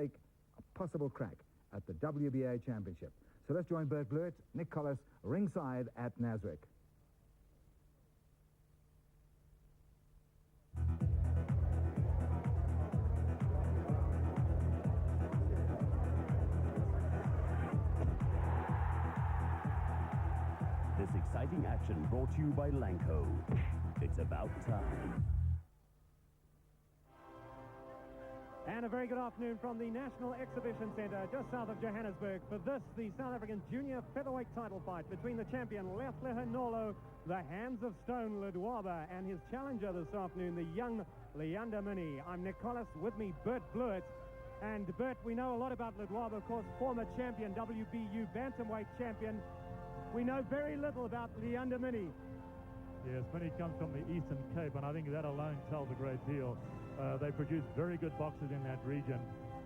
stake a possible crack at the WBA Championship. So let's join Bert Blewett, Nick Collis, ringside at Nasrec. This exciting action brought to you by Lanco. It's about time. And a very good afternoon from the National Exhibition Centre just south of Johannesburg for this, the South African junior featherweight title fight between the champion Lehlohonolo, the Hands of Stone Ledwaba, and his challenger this afternoon, the young Luyanda Mini. I'm Nick Collis, with me Bert Blewett. And Bert, we know a lot about Ledwaba, of course, former champion, WBU Bantamweight champion. We know very little about Luyanda Mini. Yes, Mini comes from the Eastern Cape, and I think that alone tells a great deal. They produce very good boxers in that region.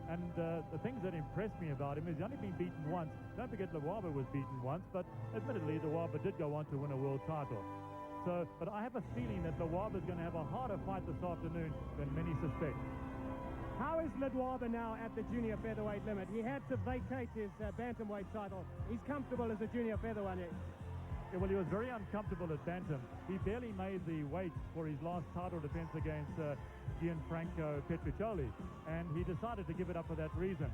And the things that impressed me about him is he's only been beaten once. Don't forget Ledwaba was beaten once, but admittedly Ledwaba did go on to win a world title. So, but I have a feeling that Ledwaba is going to have a harder fight this afternoon than many suspect. How is Ledwaba now at the junior featherweight limit? He had to vacate his bantamweight title. He's comfortable as a junior featherweight. Yeah, well, he was very uncomfortable at bantam. He barely made the weight for his last title defense against Gianfranco Petruccioli, and he decided to give it up for that reason.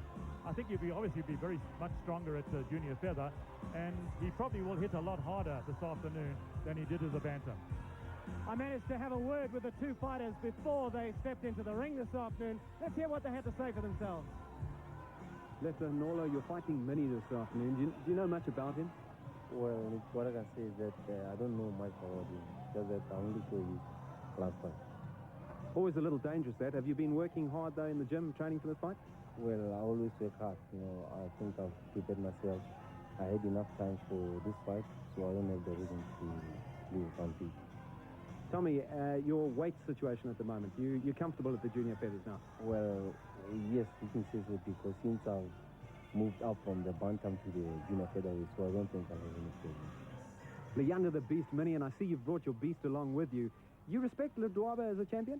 I think he'll obviously be very much stronger at junior feather, and he probably will hit a lot harder this afternoon than he did as a bantam. I managed to have a word with the two fighters before they stepped into the ring this afternoon. Let's hear what they had to say for themselves. Lehlohonolo, you're fighting Mini this afternoon. Do you know much about him? Well, what I can say is that I don't know much about him, just that I only saw his last fight. Always a little dangerous, that. Have you been working hard, though, in the gym, training for this fight? Well, I always work hard. You know, I think I've prepared myself. I had enough time for this fight, so I don't have the reason to leave compete. Tell me, your weight situation at the moment. You're comfortable at the junior feathers now? Well, yes, you can say so, because since I've moved up from the bantam to the junior featherweight, so I don't think I'll have any problem. Luyanda the Beast Mini, and I see you've brought your beast along with you. You respect Ledwaba as a champion?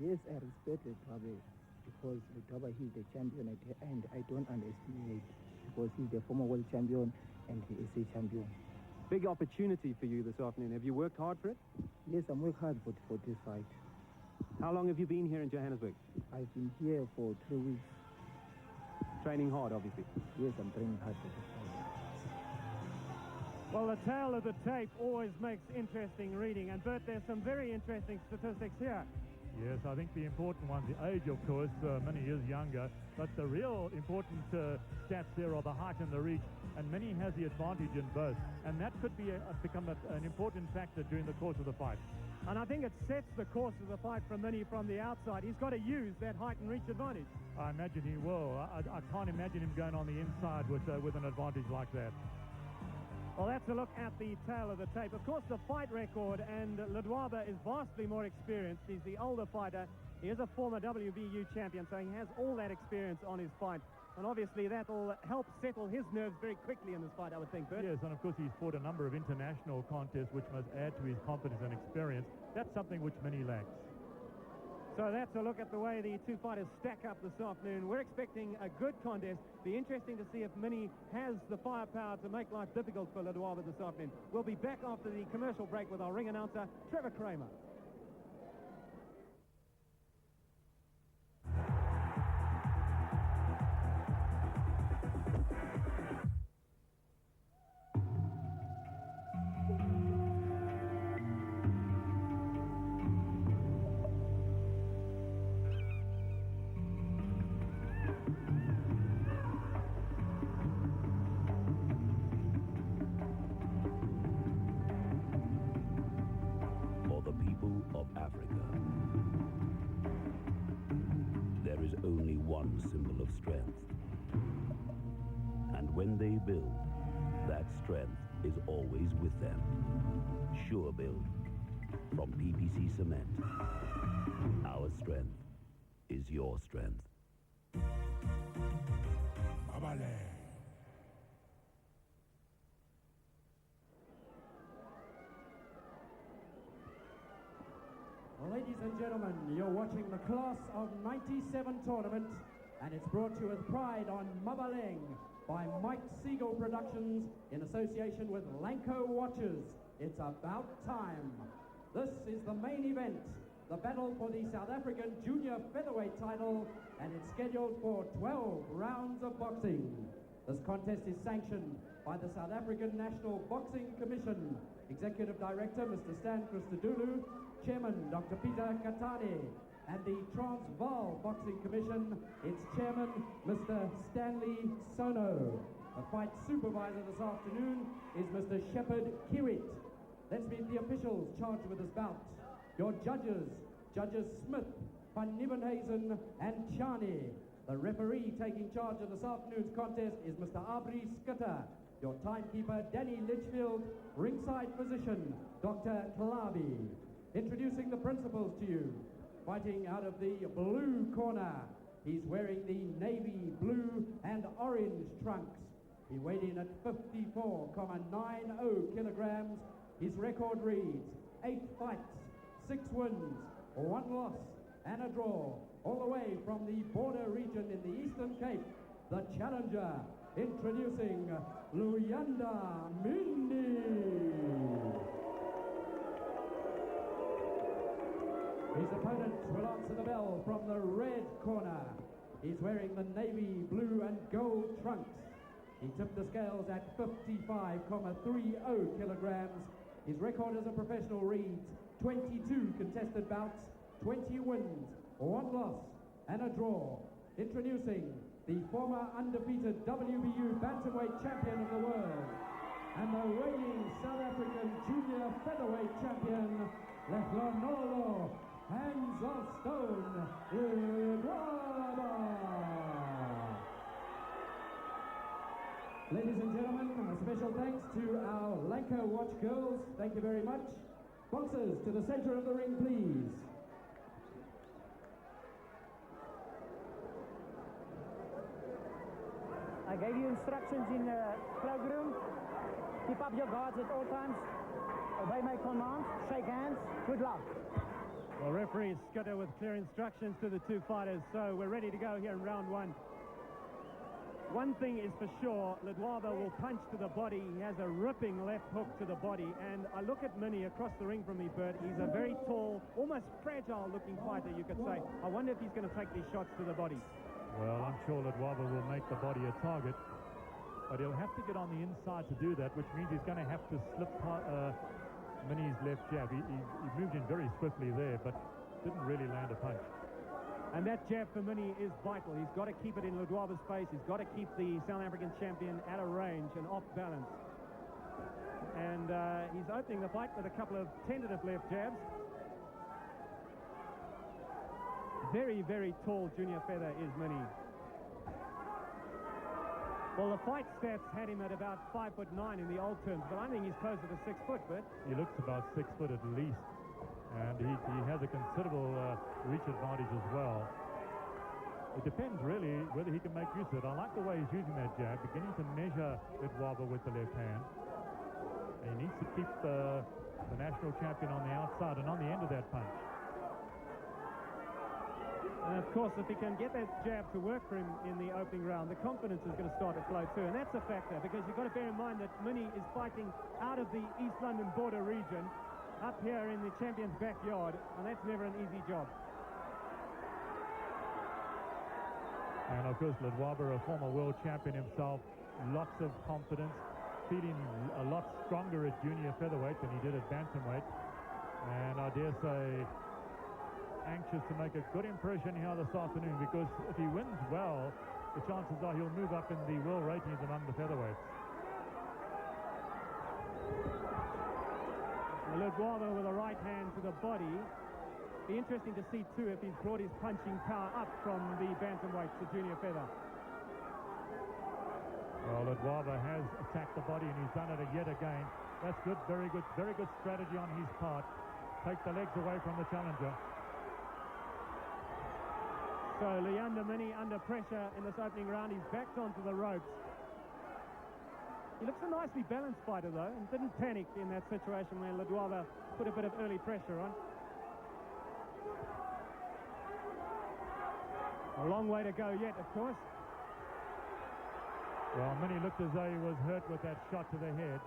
Yes, I respect Ledwaba because Ledwaba, he's the champion at the end. I don't underestimate because he's the former world champion and he is a champion. Big opportunity for you this afternoon. Have you worked hard for it? Yes, I'm working hard for this fight. How long have you been here in Johannesburg? I've been here for 3 weeks. Training hard, obviously. Yes, I'm training hard for this fight. Well, the tail of the tape always makes interesting reading. And Bert, there's some very interesting statistics here. Yes, I think the important one, the age, of course, Mini is younger, but the real important stats there are the height and the reach, and Mini has the advantage in both, and that could be become an important factor during the course of the fight. And I think it sets the course of the fight for Mini from the outside. He's got to use that height and reach advantage. I imagine he will. I can't imagine him going on the inside with an advantage like that. Well, that's a look at the tail of the tape. Of course, the fight record, and Ledwaba is vastly more experienced. He's the older fighter. He is a former WBU champion, so he has all that experience on his fight. And obviously that will help settle his nerves very quickly in this fight, I would think, Bert. Yes, and of course he's fought a number of international contests, which must add to his confidence and experience. That's something which Mini lacks. So that's a look at the way the two fighters stack up this afternoon. We're expecting a good contest. Be interesting to see if Mini has the firepower to make life difficult for Ledwaba this afternoon. We'll be back after the commercial break with our ring announcer, Trevor Kramer. Only one symbol of strength. And when they build, that strength is always with them. Sure Build from PPC Cement. Our strength is your strength. Ladies and gentlemen, you're watching the Class of 97 tournament and it's brought to you with pride on Mabaleng by Mike Siegel Productions in association with Lanco Watches. It's about time. This is the main event, the battle for the South African junior featherweight title, and it's scheduled for 12 rounds of boxing. This contest is sanctioned by the South African National Boxing Commission, Executive Director Mr. Stan Christodoulou, Chairman Dr. Peter Katane, and the Transvaal Boxing Commission, its Chairman Mr. Stanley Sono. The fight supervisor this afternoon is Mr. Shepard Kiwit. Let's meet the officials charged with this bout. Your judges, Judges Smith, Van Nieuwenhuizen and Chani. The referee taking charge of this afternoon's contest is Mr. Abri Skutter. Your timekeeper, Danny Litchfield. Ringside physician, Dr. Klabi. Introducing the principals to you. Fighting out of the blue corner, he's wearing the navy blue and orange trunks. He weighed in at 54.90 kilograms. His record reads 8 fights, 6 wins, 1 loss and a draw. All the way from the border region in the Eastern Cape, the challenger, introducing Luyanda Mindi. His opponent will answer the bell from the red corner. He's wearing the navy blue and gold trunks. He tipped the scales at 55.30 kilograms. His record as a professional reads 22 contested bouts, 20 wins, 1 loss and a draw. Introducing the former undefeated WBU Bantamweight champion of the world and the reigning South African junior featherweight champion, Lehlohonolo, Hands of Stone, Ledwaba. Ladies and gentlemen, a special thanks to our Lanco Watch girls. Thank you very much. Boxers to the center of the ring, please. I gave you instructions in the cloakroom. Keep up your guards at all times. Obey my commands. Shake hands. Good luck. Well, referee Scudder with clear instructions to the two fighters, so we're ready to go here in round one. One thing is for sure, Ledwaba will punch to the body. He has a ripping left hook to the body, and I look at Mini across the ring from me, Bert. He's a very tall, almost fragile-looking fighter, you could say. I wonder if he's going to take these shots to the body. Well, I'm sure Ledwaba will make the body a target, but he'll have to get on the inside to do that, which means he's going to have to slip Mini's left jab. He moved in very swiftly there, but didn't really land a punch. And that jab for Mini is vital. He's got to keep it in Ledwaba's face. He's got to keep the South African champion at a range and off balance. And he's opening the fight with a couple of tentative left jabs. Very, very tall junior feather is Mini. Well, the fight stats had him at about 5'9" in the old terms, but I think he's closer to 6 foot, Bert. He looks about 6 foot at least. And he has a considerable reach advantage as well. It depends really whether he can make use of it. I like the way he's using that jab, beginning to measure Ledwaba with the left hand. And he needs to keep the national champion on the outside and on the end of that punch. And of course, if he can get that jab to work for him in the opening round, the confidence is going to start to flow too. And that's a factor, because you've got to bear in mind that Mini is fighting out of the East London border region, up here in the champion's backyard, and that's never an easy job. And of course, Ledwaba, a former world champion himself, lots of confidence, feeling a lot stronger at junior featherweight than he did at bantamweight. And I dare say, anxious to make a good impression here this afternoon, because if he wins well, the chances are he'll move up in the world ratings among the featherweights. Ledwaba with a right hand to the body. Be interesting to see too if he's brought his punching power up from the bantamweight to junior feather. Well, Ledwaba has attacked the body, and he's done it yet again. That's good, very good strategy on his part. Take the legs away from the challenger. So Luyanda Mini under pressure in this opening round. He's backed onto the ropes. He looks a nicely balanced fighter, though, and didn't panic in that situation where Ledwaba put a bit of early pressure on. A long way to go yet, of course. Well, Mini looked as though he was hurt with that shot to the head.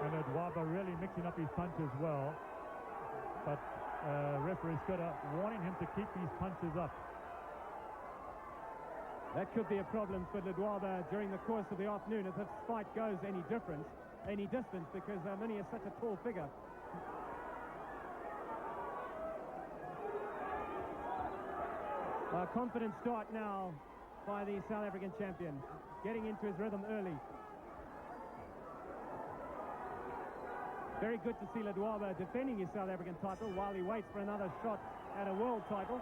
And Ledwaba really mixing up his punches well. But referee Scudder warning him to keep these punches up. That could be a problem for Ledwaba during the course of the afternoon if this fight goes any distance, because Mini is such a tall figure. A confident start now by the South African champion, getting into his rhythm early. Very good to see Ledwaba defending his South African title while he waits for another shot at a world title.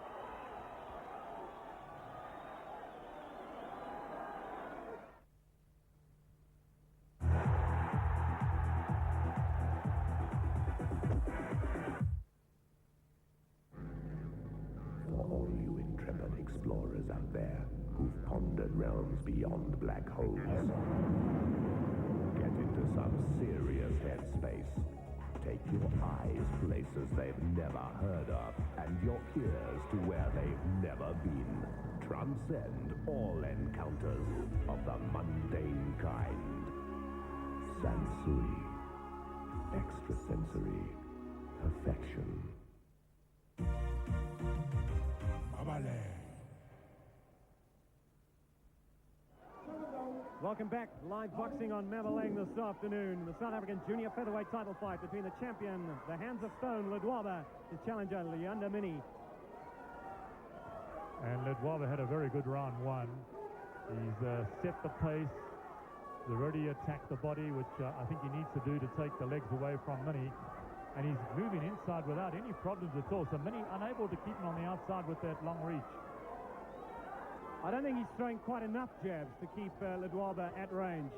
For all you intrepid explorers out there who've pondered realms beyond black holes, get into some serious headspace. Take your eyes places they've never heard of, and your ears to where they've never been. Transcend all encounters of the mundane kind. Sansui. Extrasensory perfection. Welcome back. Live boxing on Mabaleng this afternoon. The South African junior featherweight title fight between the champion, the Hands of Stone, Ledwaba, the challenger, Luyanda Mini. And Ledwaba had a very good round one. He's set the pace. He's already attacked the body, which I think he needs to do to take the legs away from Mini. And he's moving inside without any problems at all. So Mini unable to keep him on the outside with that long reach. I don't think he's throwing quite enough jabs to keep Ledwaba at range.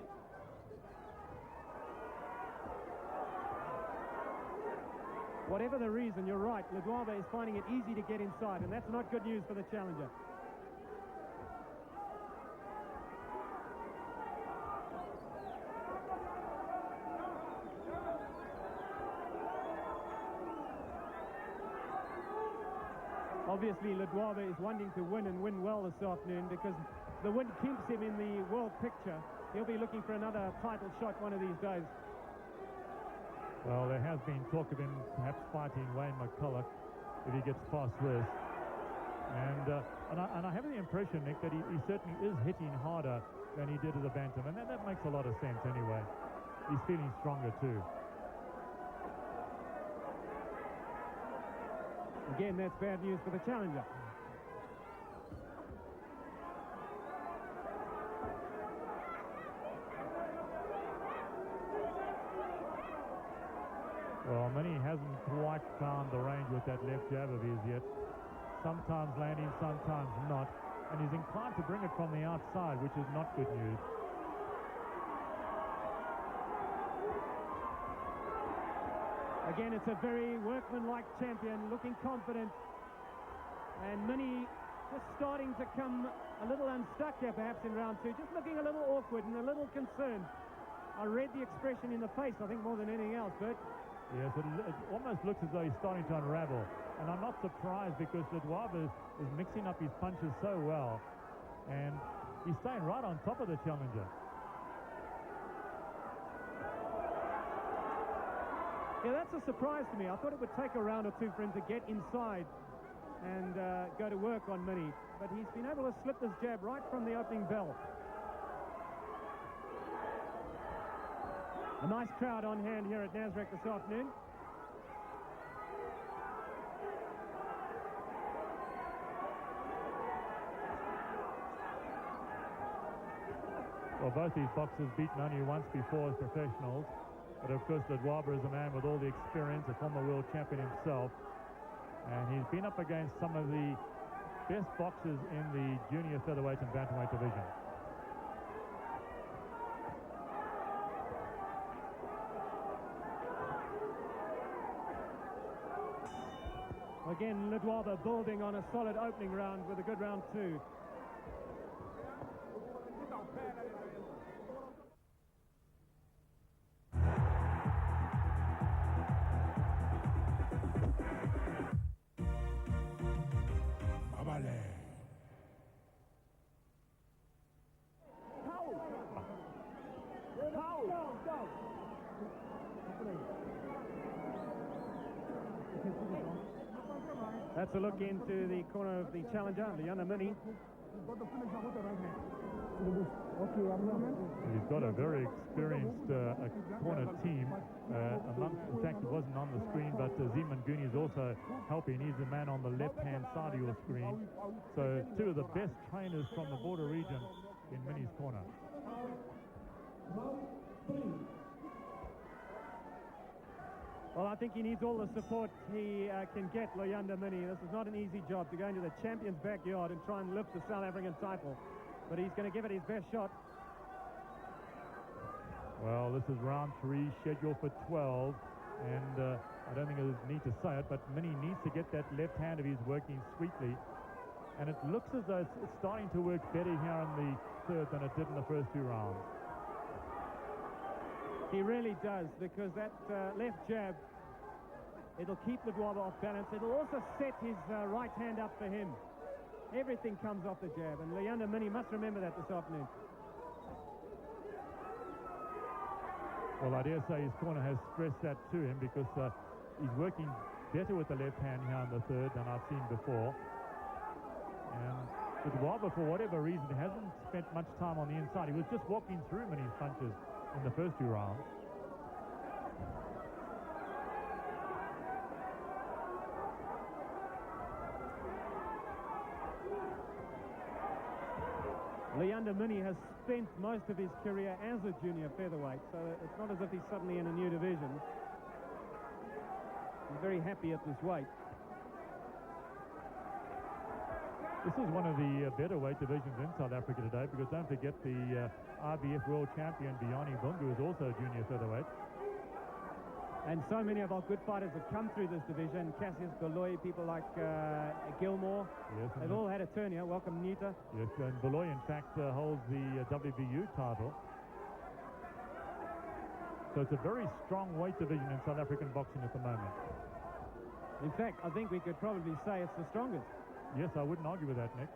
Whatever the reason, you're right, Ledwaba is finding it easy to get inside, and that's not good news for the challenger. Obviously, Ledwaba is wanting to win and win well this afternoon because the win keeps him in the world picture. He'll be looking for another title shot one of these days. Well, there has been talk of him perhaps fighting Wayne McCulloch if he gets past this. And I have the impression, Nick, that he certainly is hitting harder than he did as a bantam. And that makes a lot of sense anyway. He's feeling stronger too. Again, that's bad news for the challenger. Well, Mini hasn't quite found the range with that left jab of his yet. Sometimes landing, sometimes not. And he's inclined to bring it from the outside, which is not good news. Again, it's a very workmanlike champion, looking confident. And Mini just starting to come a little unstuck here, perhaps, in round two. Just looking a little awkward and a little concerned. I read the expression in the face, I think, more than anything else, Bert. Yes, it almost looks as though he's starting to unravel. And I'm not surprised because Ledwaba is mixing up his punches so well. And he's staying right on top of the challenger. Yeah, that's a surprise to me. I thought it would take a round or two for him to get inside and go to work on Mini. But he's been able to slip this jab right from the opening bell. A nice crowd on hand here at Nasrec this afternoon. Well, both these boxers beaten only once before as professionals. But of course, Ledwaba is a man with all the experience, a former world champion himself. And he's been up against some of the best boxers in the junior featherweight and bantamweight division. Again, Ledwaba building on a solid opening round with a good round two. That's a look into the corner of the challenger, Luyanda Mini. He's got a very experienced corner team. In fact, it wasn't on the screen, but Zeman Gooney is also helping. He's the man on the left-hand side of your screen. So two of the best trainers from the border region in Mini's corner. Well, I think he needs all the support he can get, Luyanda Mini. This is not an easy job to go into the champion's backyard and try and lift the South African title. But he's going to give it his best shot. Well, this is round 3, scheduled for 12. And I don't think I need to say it, but Mini needs to get that left hand of his working sweetly. And it looks as though it's starting to work better here in the third than it did in the first 2 rounds. He really does, because that left jab, it'll keep Ledwaba off balance. It'll also set his right hand up for him. Everything comes off the jab, and Luyanda Mini must remember that this afternoon. Well, I dare say his corner has stressed that to him, because he's working better with the left hand here in the third than I've seen before. And Ledwaba, for whatever reason, hasn't spent much time on the inside. He was just walking through Mini's punches in the first 2 rounds. Luyanda Mini has spent most of his career as a junior featherweight, so it's not as if he's suddenly in a new division. He's very happy at this weight. This is one of the better weight divisions in South Africa today, because don't forget the RBF world champion Biani Bungu is also a junior featherweight. And so many of our good fighters have come through this division. Cassius Baloy, people like Gilmore. Yes, they've all had a turn here. Welcome, Nita. Yes, and Baloy, in fact, holds the WBU title. So it's a very strong weight division in South African boxing at the moment. In fact, I think we could probably say it's the strongest. Yes, I wouldn't argue with that, Nick.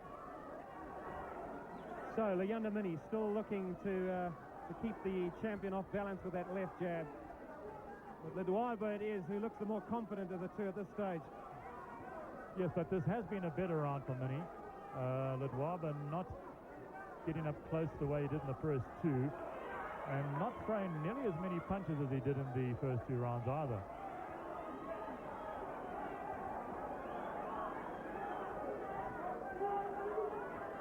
So Luyanda Mini still looking to keep the champion off balance with that left jab. But Ledwaba it is who looks the more confident of the two at this stage. Yes, but this has been a better round for Mini. Ledwaba not getting up close the way he did in the first 2, and not throwing nearly as many punches as he did in the first 2 rounds either.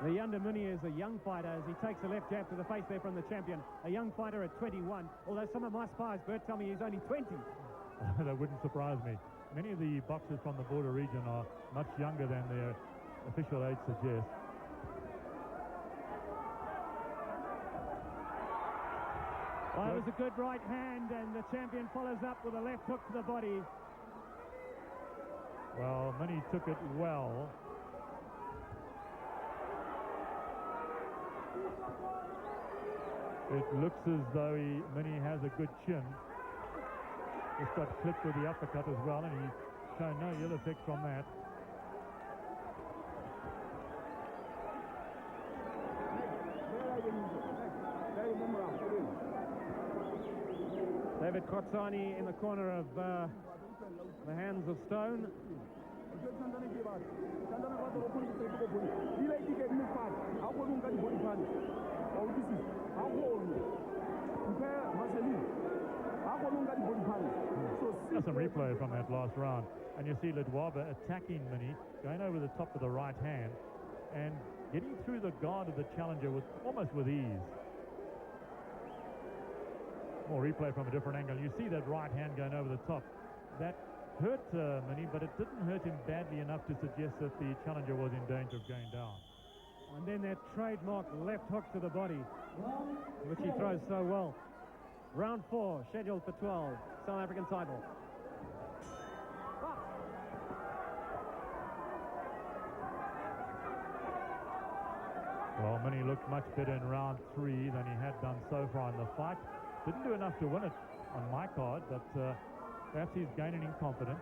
Luyanda Mini is a young fighter as he takes a left jab to the face there from the champion. A young fighter at 21, although some of my spies, Bert, tell me he's only 20. That wouldn't surprise me. Many of the boxers from the border region are much younger than their official age suggests. Well, it was a good right hand, and the champion follows up with a left hook to the body. Well, Mini took it well. It looks as though Mini has a good chin. Just got clipped with the uppercut as well, and he's shown no ill effect from that. David Kotsani in the corner of the hands of stone. That's some replay from that last round, and you see Ledwaba attacking Mini, going over the top of the right hand and getting through the guard of the challenger almost with ease. More replay from a different angle. You see that right hand going over the top. That hurt Mini, but it didn't hurt him badly enough to suggest that the challenger was in danger of going down. And then that trademark left hook to the body, which he throws so well. Round 4, scheduled for 12, South African title. Well, Mini looked much better in round 3 than he had done so far in the fight. Didn't do enough to win it on my card, but perhaps he's gaining in confidence.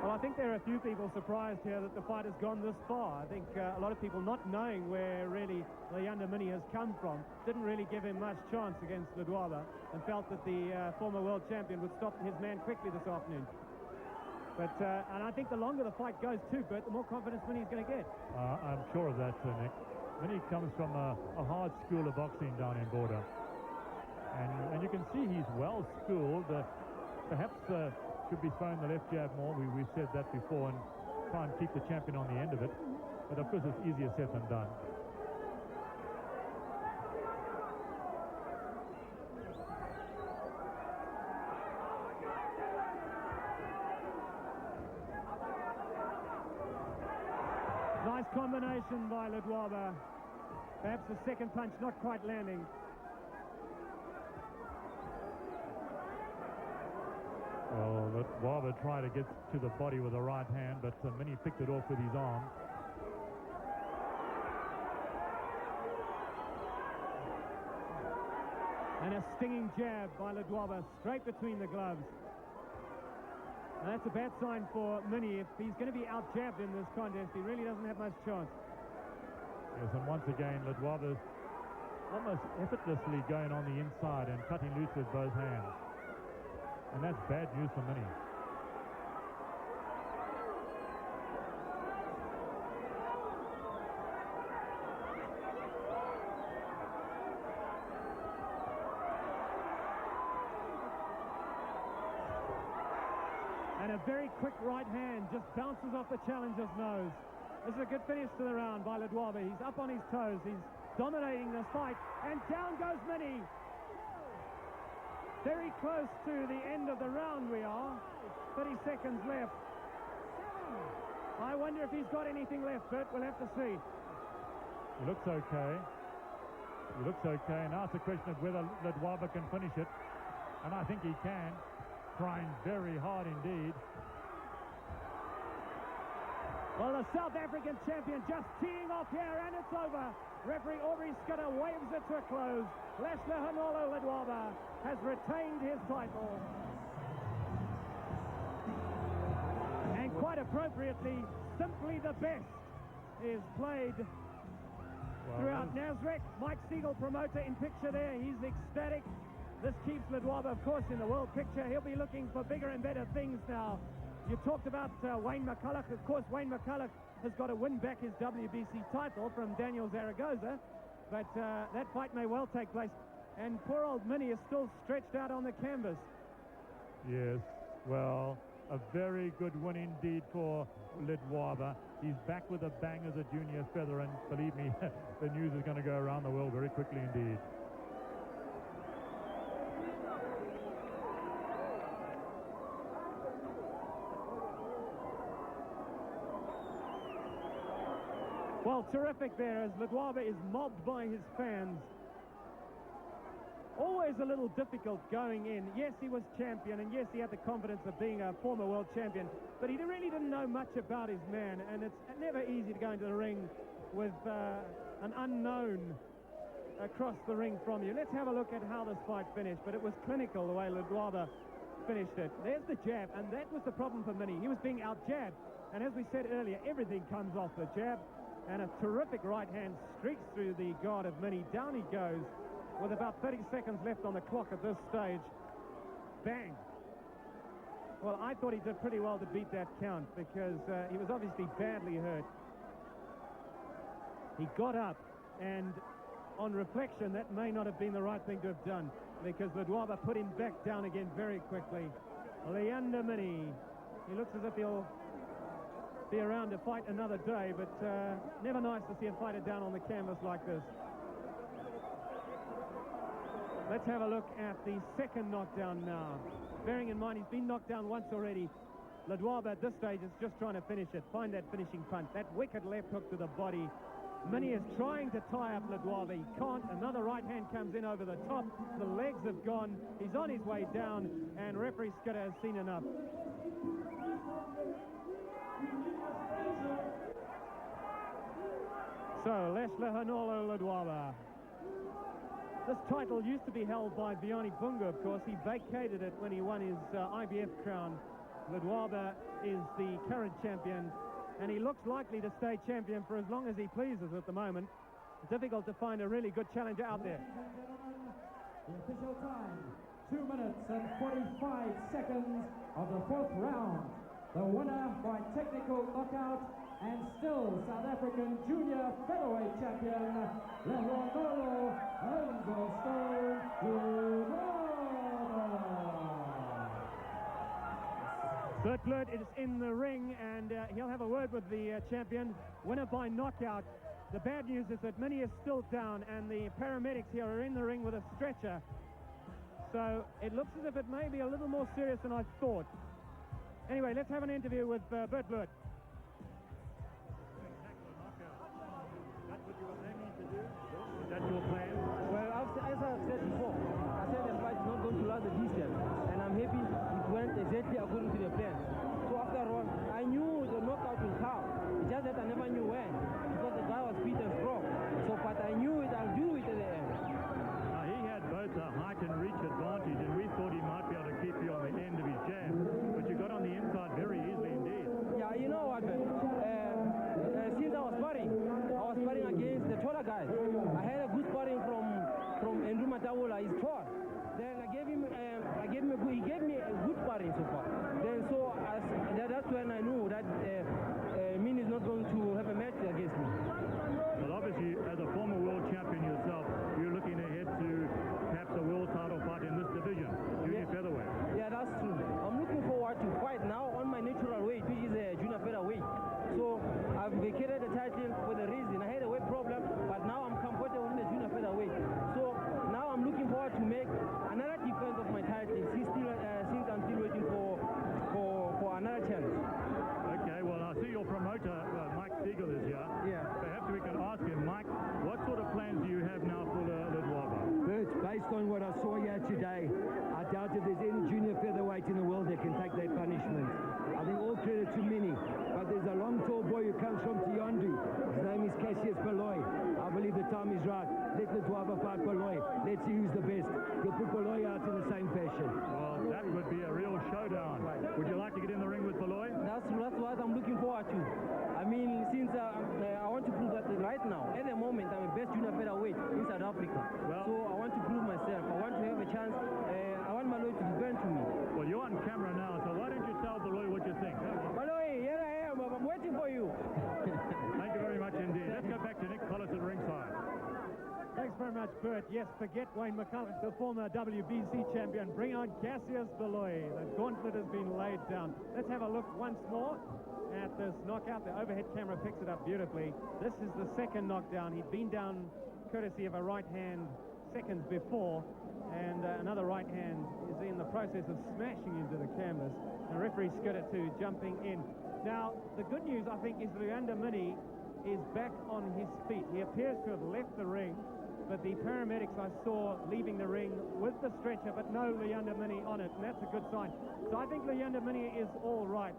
Well, I think there are a few people surprised here that the fight has gone this far. I think a lot of people not knowing where really Luyanda has come from didn't really give him much chance against Ledwaba and felt that the former world champion would stop his man quickly this afternoon. But, and I think the longer the fight goes too, Bert, the more confidence Minnie's going to get. I'm sure of that, Nick. Minnie comes from a hard school of boxing down in Border. And you can see he's well schooled. Perhaps should be throwing the left jab more. We've said that before, and try and keep the champion on the end of it. But of course, it's easier said than done. Nice combination by Ledwaba. Perhaps the second punch not quite landing. Well, Ledwaba tried to get to the body with the right hand, but Minnie picked it off with his arm. And a stinging jab by Ledwaba straight between the gloves. And that's a bad sign for Minnie. If he's going to be out-jabbed in this contest, he really doesn't have much chance. Yes, and once again, Ledwaba almost effortlessly going on the inside and cutting loose with both hands. And that's bad news for Minnie. And a very quick right hand just bounces off the challenger's nose. This is a good finish to the round by Ledwaba. He's up on his toes. He's dominating this fight. And down goes Minnie. Very close to the end of the round we are. 30 seconds left. I wonder if he's got anything left, Bert. We'll have to see. He looks okay. He looks okay. Now it's a question of whether Ledwaba can finish it. And I think he can. Trying very hard indeed. Well, the South African champion just teeing off here, and it's over. Referee Aubrey Scudder waves it to a close. Lehlohonolo Ledwaba has retained his title. And quite appropriately, simply the best is played throughout Nasrec. Mike Siegel, promoter, in picture there. He's ecstatic. This keeps Ledwaba, of course, in the world picture. He'll be looking for bigger and better things now. You talked about Wayne McCulloch. Of course, Wayne McCulloch has got to win back his WBC title from Daniel Zaragoza. But that fight may well take place. And poor old Minnie is still stretched out on the canvas. Yes, well, a very good win indeed for Ledwaba. He's back with a bang as a junior feather. And believe me, the news is going to go around the world very quickly indeed. Well, terrific there as Ledwaba is mobbed by his fans. Always a little difficult going in. Yes, he was champion, and yes, he had the confidence of being a former world champion, but he really didn't know much about his man, and it's never easy to go into the ring with an unknown across the ring from you. Let's have a look at how this fight finished, but it was clinical the way Ledwaba finished it. There's the jab, and that was the problem for Minnie. He was being out-jabbed, and as we said earlier, everything comes off the jab. And a terrific right hand streaks through the guard of Minnie. Down he goes with about 30 seconds left on the clock at this stage. Bang. Well, I thought he did pretty well to beat that count because he was obviously badly hurt. He got up, and on reflection, that may not have been the right thing to have done because Ledwaba put him back down again very quickly. Luyanda Minnie. He looks as if he'll be around to fight another day, but never nice to see a fighter down on the canvas like this. Let's have a look at the second knockdown now. Bearing in mind he's been knocked down once already. Ledwaba at this stage is just trying to finish it, find that finishing punch. That wicked left hook to the body. Minnie is trying to tie up Ledwaba. He can't. Another right hand comes in over the top. The legs have gone. He's on his way down, and referee Scudder has seen enough. So, Lehlohonolo Ledwaba. This title used to be held by Viani Bunga, of course. He vacated it when he won his IBF crown Ledwaba is the current champion, and he looks likely to stay champion for as long as he pleases at the moment. Difficult to find a really good challenger out there. The official time, 2 minutes and 45 seconds of the fourth round. The winner by technical knockout and still South African junior featherweight champion, Lehlohonolo, hands of stone, Luyanda. Bert Blurt is in the ring, and he'll have a word with the champion. Winner by knockout. The bad news is that Minnie is still down, and the paramedics here are in the ring with a stretcher. So it looks as if it may be a little more serious than I thought. Anyway, let's have an interview with Bert Blurt. That's what you were aiming to do? Is that your plan? Well, as I've said before, I said the fight is not going to last the distance, and I'm happy it went exactly according to the plan. So after all, I knew the knockout will come. It's just that I never knew when, because the guy was fit and strong. So, but I knew it, I'll do it at the end. Now, he had both a height and reach advantage, and we thought he might be able to keep you on the end of his jab, but you got on the inside very easily indeed. Yeah, you know what, man? Since I was sparring against the taller guys. I had a good sparring from Andrew Matawula. He's tall. Then he gave me a good sparring so far. Then that's when I knew that Min is not going to have a match against me. Well, obviously, as a former world champion yourself, you're looking ahead to perhaps a world title fight in this division, junior featherweight. Yeah, that's true. I'm looking forward to fight now on my natural weight, which is a junior featherweight. So I've vacated the title for the reason. I had a weight problem, but now I'm comfortable in the junior featherweight. So now I'm looking forward to make another defense of my title since I'm still waiting for another chance. Okay, well, I see your promoter, Mike Siegel, is here. Yeah. Perhaps we can ask him, Mike, what sort of plans do you have now for Ledwaba? Bert, based on what I saw here today, I doubt if there's any junior featherweight in the world that can take their punishment. I think all credit to Minnie, but there's a long, tall boy who comes from Luyanda. His name is Cassius Baloy. I believe the time is right. Let Ledwaba fight Baloy. Let's see who's the best. He'll put Baloy out in the same fashion. Well, that would be a real showdown. Would you like to get in the ring with Baloy? That's what I'm looking forward to. I mean, since I want to prove that right now, at the moment, I'm the best junior featherweight in South Africa. Well, so I want to prove myself. I want to have a chance. I want Baloy to defend to me. Well, you're on camera now, so why don't you tell Baloy what you think? Baloy, here I am. I'm waiting for you. Thank you very much indeed. Let's go back to Nick Collis at ringside. Thanks very much, Bert. Yes, forget Wayne McCullough, the former WBC champion. Bring on Cassius Baloy. The gauntlet has been laid down. Let's have a look once more at this knockout. The overhead camera picks it up beautifully. This is the second knockdown. He'd been down courtesy of a right hand seconds before, and another right hand is in the process of smashing into the canvas. And referee Skirter jumping in. Now, the good news, I think, is Luyanda Mini is back on his feet. He appears to have left the ring, but the paramedics I saw leaving the ring with the stretcher, but no Luyanda Mini on it, and that's a good sign. So I think Luyanda Mini is all right.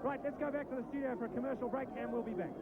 Right, let's go back to the studio for a commercial break, and we'll be back.